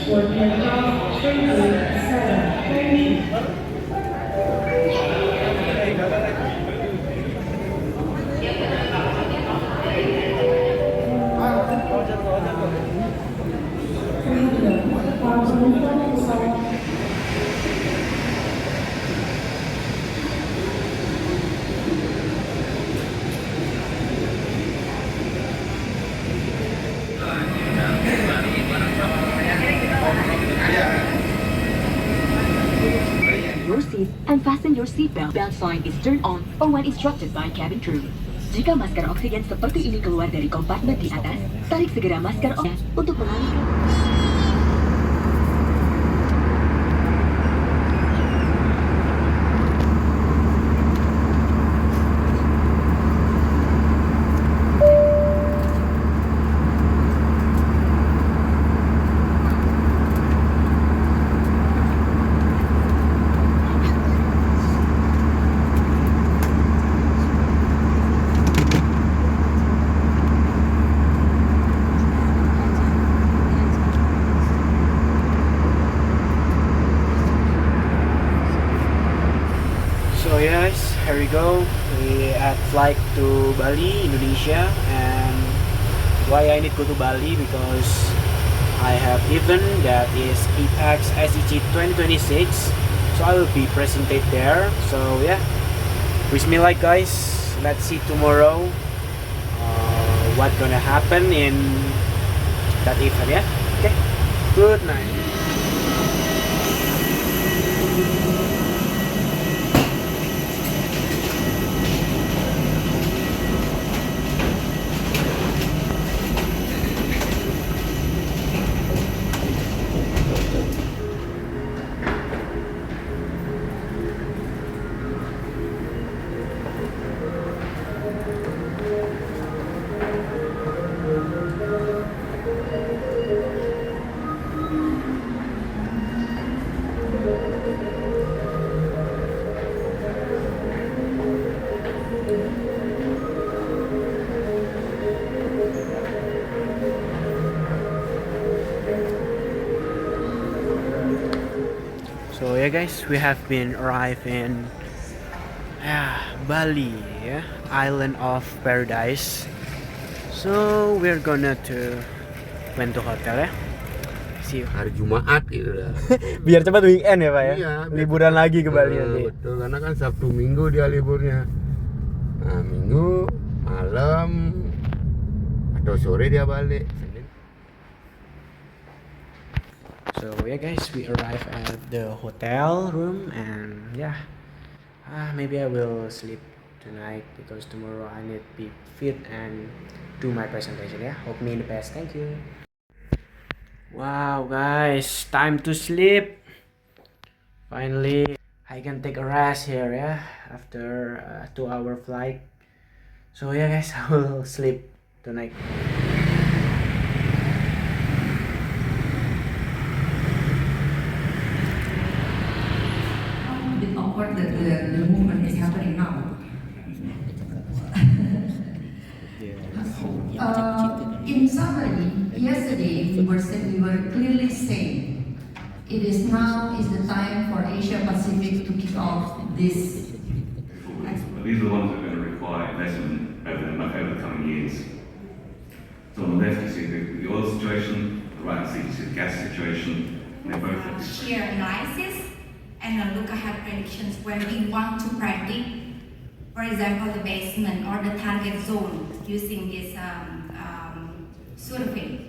for takeoff 387. Thank you. Your seat and fasten your seatbelt. Belt sign is turned on or when instructed by cabin crew. Jika masker oksigen seperti ini keluar dari kompartemen di atas, tarik segera masker oksigen untuk mengalihkan. So yes, here we go. We at flight to Bali, Indonesia. And why I need to go to Bali? Because I have event that is APEX SEG 2026. So I will be presented there. So yeah, wish me luck, guys. Let's see tomorrow what gonna happen in that event. Yeah. Okay. Good night. So yeah guys, we have been arrived in Bali, island of paradise. So we're gonna went to hotel ya. See you. Hari Jumat gitu dah. Biar cepat weekend ya Pak ya. Iya, Liburan lagi ke Bali nanti. Betul, karena kan Sabtu Minggu dia liburnya. Nah, Minggu malam atau sore dia balik. Senin. So yeah guys, we arrived at the hotel room and maybe I will sleep tonight because tomorrow I need to be fit and do my presentation. Yeah, hope me the best. Thank you. Wow guys, time to sleep. Finally, I can take a rest here after a 2-hour flight. So yeah guys, I will sleep tonight. Awkward that the movement is happening now. In summary, yesterday we were clearly saying it is now is the time for Asia Pacific to kick off this. These are the ones that are going to require investment over the coming years. So on the left you see the oil situation, on the right you see the gas situation, and they're both shear analysis and look ahead predictions when we want to predict, for example, the basement or the target zone using this survey.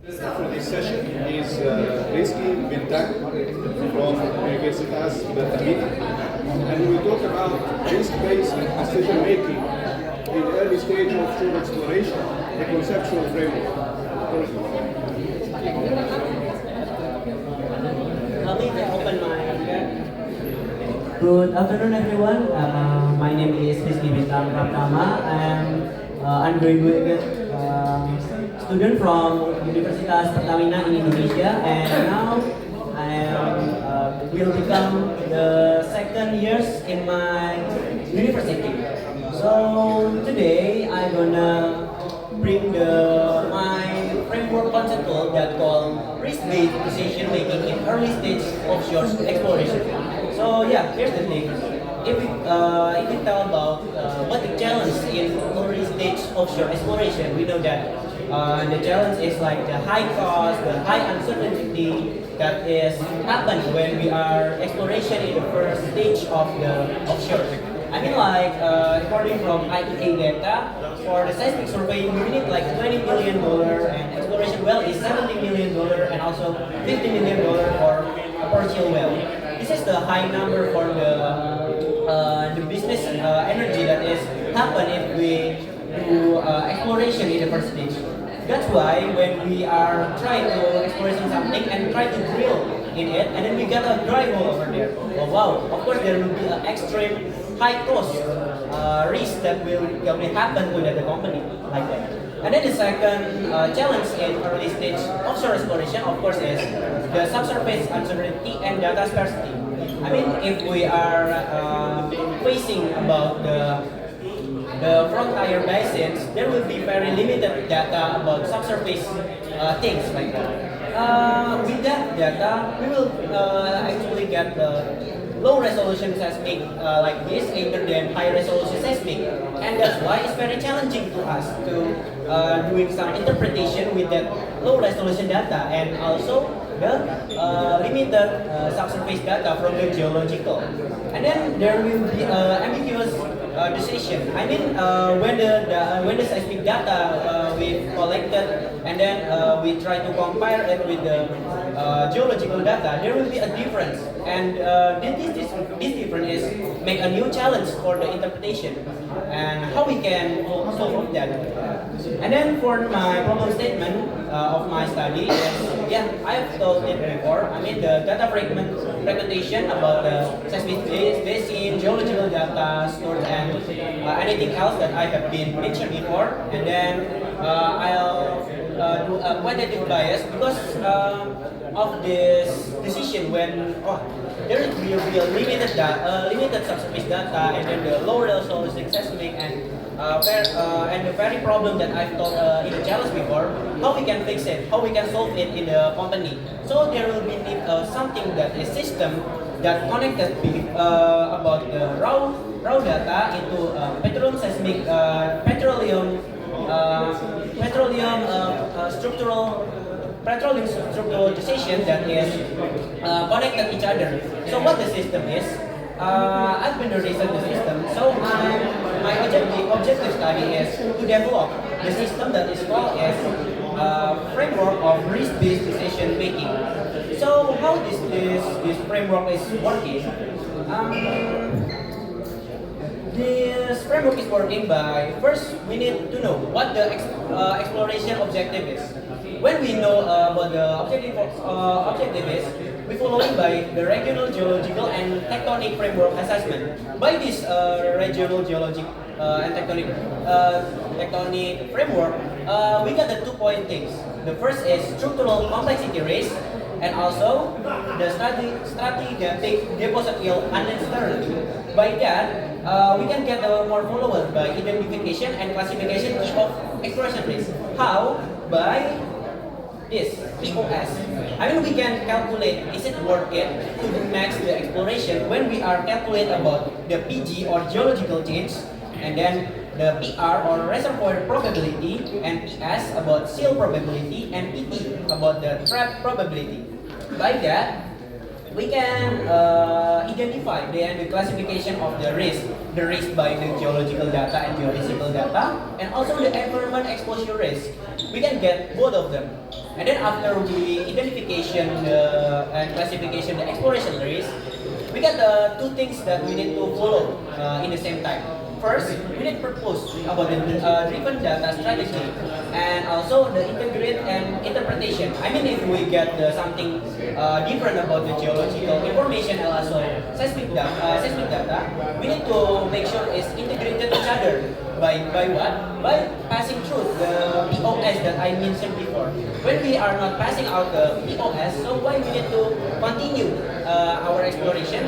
For this session is Rizky Bintang from Universitas Pertamina, and we talk about risk-based decision making in early stage of offshore exploration, the conceptual framework. Good afternoon, everyone. My name is Rizky Bintang Pratama, and I'm graduated student from Universitas Pertamina in Indonesia, and now I will become the second years in my university. So today I'm gonna bring my framework concept tool that called risk-based decision making in early stage offshore exploration. So yeah, here's the thing. If we talk about what the challenge in early stage offshore exploration, we know that the challenge is like the high cost, the high uncertainty that is happen when we are exploration in the first stage of the offshore. I mean, like according from IEA data, for the seismic survey, we need like $20 million, and exploration well is $70 million, and also $50 million for a partial well. This is the high number for the business energy that is happen if we do exploration in the first stage. That's why when we are trying to exploration something and try to drill in it, and then we get a dry hole over there. Oh wow! Of course, there will be an extreme high cost risk that will happen to the company like that. And then the second challenge in early stage offshore exploration, of course, is the subsurface uncertainty and data sparsity. I mean, if we are facing about the frontier basins, there will be very limited data about subsurface things like that. With that data, we will actually get the low resolution seismic like this rather than high resolution seismic, and that's why it's very challenging to us to doing some interpretation with that low resolution data, and also the limited subsurface data from the geological. And then there will be ambiguous decision. I mean, when the seismic data we collected and then we try to compare it with the geological data, there will be a difference, and this difference is make a new challenge for the interpretation and how we can solve that. And then for my problem statement of my study is, yeah, I've told it before. I mean, the data fragmentation about the seismic basin, geological data stored, and anything else that I have been mentioned before. And then I'll do a quantitative bias because of this decision when there will be a limited subsurface data, and then the low resolution seismic, and the very problem that I've taught in the challenge before, how we can fix it, how we can solve it in the company. So there will be something that a system that connected with about the raw data into petroleum structural decision that is connected each other. So what the system is, I've been researching the system. So my objective study is to develop the system that is called as framework of risk-based decision making. So how this framework is working? This framework is working by, first we need to know what the exploration objective is. When we know what the objective is, we follow it by the regional geological and tectonic framework assessment. By this regional geologic and tectonic framework, we got the 2 things. The first is structural complexity risk, and also the stratigraphic deposit yield uncertainty. By that, we can get more followers by identification and classification of exploration risk. How? By this POS. I mean, we can calculate, is it worth it to max the exploration when we are calculate about the PG or geological change, and then the PR or reservoir probability, and PS about seal probability, and PT about the trap probability. By that, we can identify the classification of the risk by the geological data and geophysical data, and also the environment exposure risk. We can get both of them. And then after we identification and classification the exploration risk, we got the 2 things that we need to follow in the same time. First, we need purpose about the driven data strategy, and also the integrate and interpretation. I mean, if we get something different about the geological information and also seismic data, we need to make sure it's integrated each other. By what? By passing through the POS that I mentioned before. When we are not passing out the POS, so why we need to continue our exploration?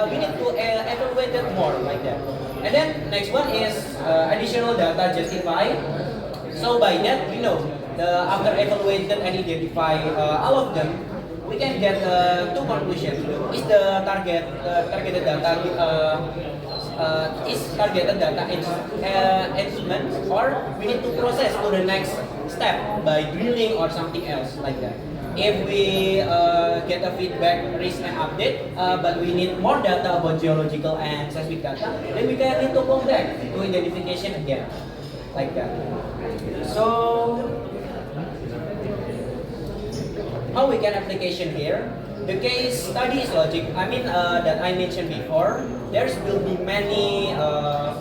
We need to evaluate it more like that. And then next one is additional data justified. So by that we know after evaluated and identify all of them, we can get two conclusions. Is the targeted data is targeted data instrument, or we need to process to the next step by drilling or something else like that. If we get a feedback, risk and update, but we need more data about geological and seismic data, then we can need to come back to identification again, like that. So, how we can application here? The case study is logic. That I mentioned before. There will be many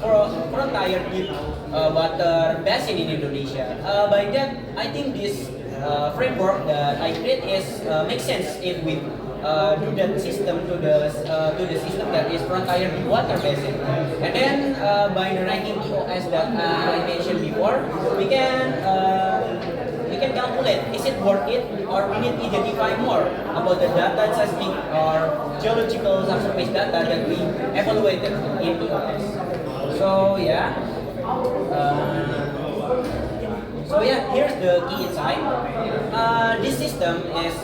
frontier deep water basin in Indonesia. By that, I think this framework that I create is makes sense if we do that system to the system that is frontier deep water basin. And then by the ranking TOS that I mentioned before, we can calculate, is it worth it, or we need to identify more about the data seismic or geological subsurface data that we evaluated in TOS. So yeah, here's the key insight. This system is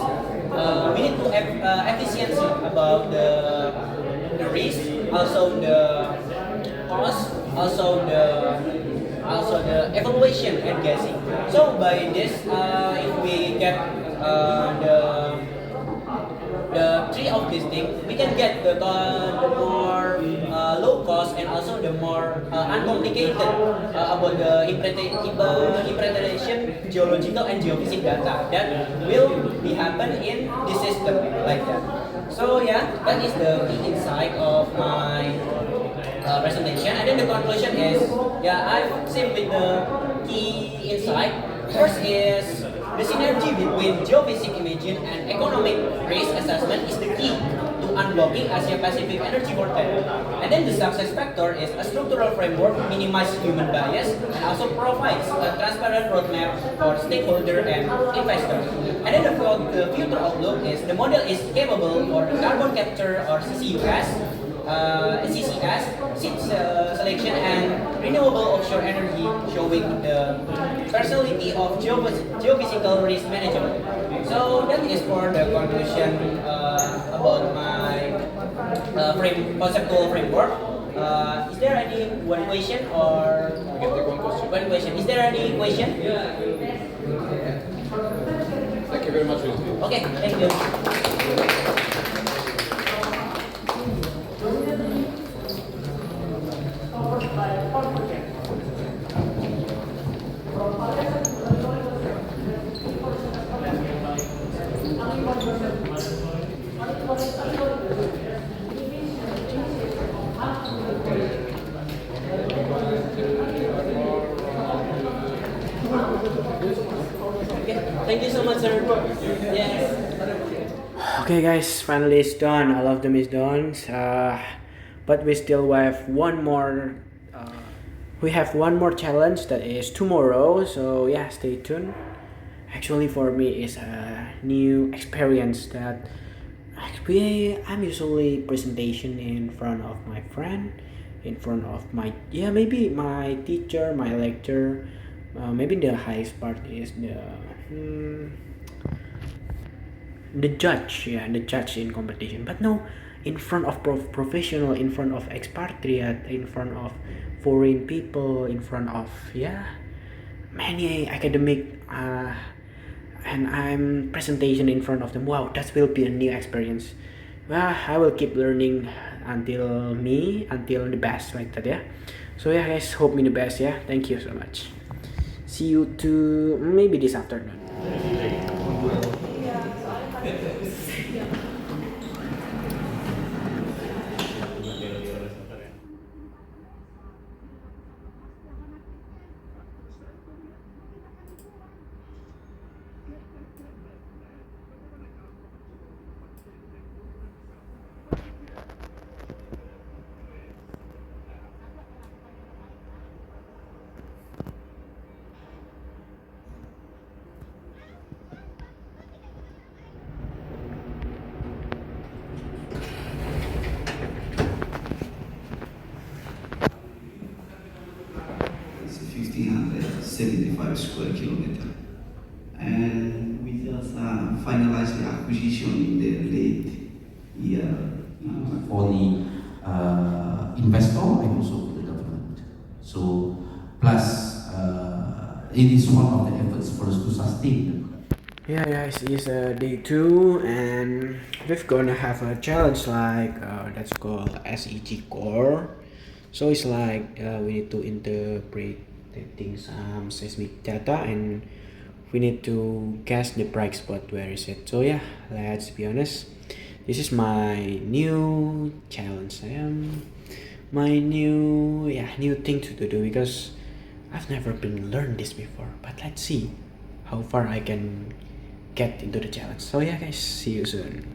we need to have efficiency about the risk, also the cost, also the evaluation and guessing. So by this, if we get the three of these things, we can get the more low cost and also the more uncomplicated about the interpretation geological and geophysics data that will be happen in this system like that. So yeah, that is the key insight of my presentation, and then the conclusion is, I've seen with the key insight. First is the synergy between geophysics imaging and economic risk assessment is the key to unblocking Asia Pacific energy portfolio. And then the success factor is a structural framework minimizes human bias and also provides a transparent roadmap for stakeholders and investors. And then the future outlook is the model is capable for carbon capture or CCUS, CCS, seed selection and renewable offshore energy, showing the versatility of geophysical risk management. So that is for the conclusion about my conceptual framework. Is there any one question or one question? Is there any question? Thank you very much. Okay, thank you. Thank you so much, sir. Yes. Okay guys, finally it's done. All of them is done. But we still have one more. We have one more challenge that is tomorrow. So yeah, stay tuned. Actually, for me, it's a new experience that I'm usually presentation in front of my friend, in front of my maybe my teacher, my lecturer. Maybe the highest part is the judge, the judge in competition. But no, in front of professional, in front of expatriate, in front of foreign people, in front of many academic, and I'm presentation in front of them. Wow, that will be a new experience. Well, I will keep learning until the best like that. So guys, hope me the best. Thank you so much. See you to maybe this afternoon. It's 1,575 square kilometer. and we just finalized the acquisition in the late year for the investor and also for the government. So, plus it is one of the efforts for us to sustain. Yeah, guys, it's day 2, and we're gonna have a challenge like that's called SEG core. So it's like we need to interpret some seismic data, and we need to guess the bright spot. Where is it? So yeah, let's be honest. This is my new challenge. My new thing to do because I've never been learned this before. But let's see how far I can get into the challenge. So yeah, guys, see you soon.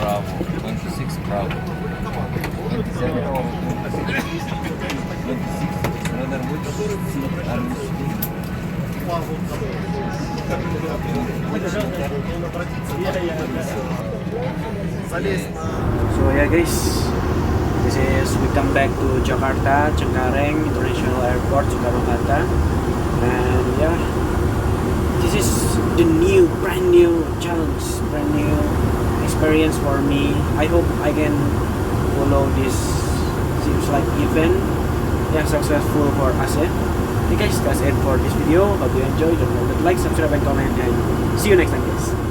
Bravo, 26 Bravo. 27 or 26? 26. Another which seat are you sitting? So yeah guys, this is we come back to Jakarta, Cengkareng International Airport, Soekarno-Hatta, and yeah, this is the brand new challenge, brand new experience for me. I hope I can follow this, seems like event, yeah, successful for us. Okay guys, that's it for this video. Hope you enjoyed. Don't forget to like, subscribe, and comment, and see you next time guys.